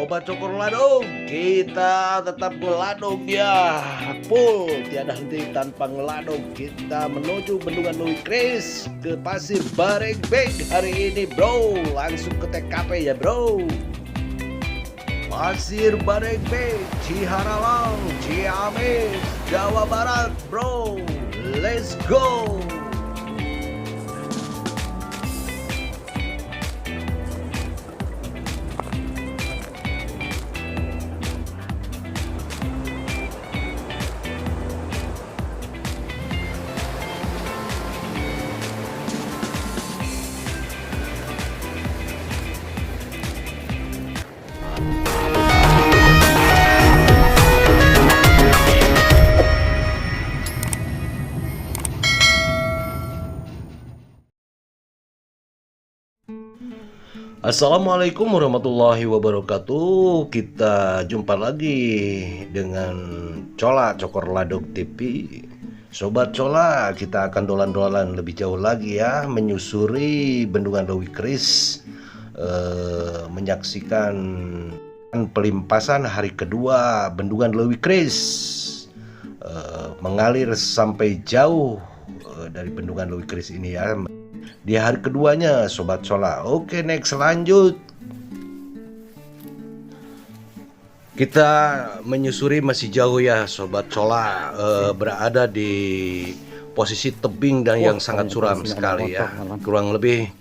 Sobat Cokor Ladung, kita tetap ngeladung ya, full tiada henti tanpa ngeladung. Kita menuju Bendungan Louis Kris ke Pasir Baregbeg hari ini bro. Langsung ke TKP ya bro. Pasir Baregbeg, Ciharalang, Ciamis, Jawa Barat bro. Let's go. Assalamualaikum warahmatullahi wabarakatuh. Kita jumpa lagi dengan Cola Cokor Ladung TV. Sobat Cola, kita akan dolan-dolan lebih jauh lagi ya, menyusuri Bendungan Louis Kris, menyaksikan pelimpasan hari kedua Bendungan Louis Kris, mengalir sampai jauh dari Bendungan Louis Kris ini ya. Di hari keduanya Sobat Cola. Oke, next lanjut. Kita menyusuri masih jauh ya Sobat Cola, berada di posisi tebing dan yang sangat curam sekali ya. Kurang lebih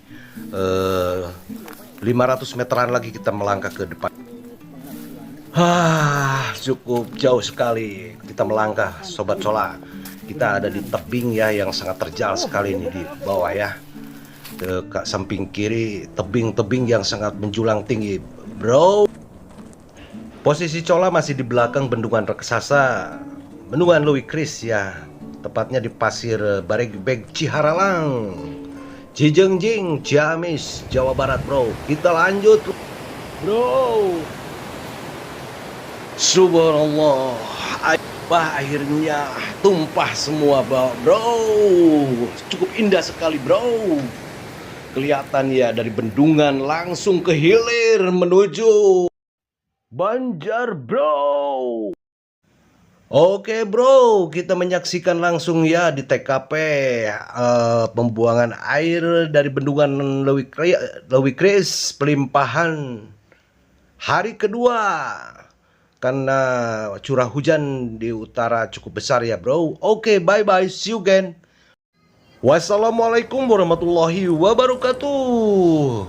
500 meteran lagi kita melangkah ke depan. Cukup jauh sekali kita melangkah Sobat Cola. Kita ada di tebing ya yang sangat terjal sekali ini di bawah ya. Ke samping kiri tebing-tebing yang sangat menjulang tinggi bro. Posisi Cola masih di belakang bendungan raksasa Bendungan Louis Kris ya, tepatnya di Pasir Baregbeg, Ciharalang, Cijengjing, Ciamis, Jawa Barat bro. Kita lanjut bro. Subhanallah, akhirnya tumpah semua bro. Cukup indah sekali bro. Kelihatan ya dari bendungan langsung ke hilir menuju Banjar bro. Oke bro, kita menyaksikan langsung ya di TKP pembuangan air dari Bendungan Louis Kris, pelimpahan hari kedua. Karena curah hujan di utara cukup besar ya bro. Oke, bye bye, see you again. Wassalamualaikum warahmatullahi wabarakatuh.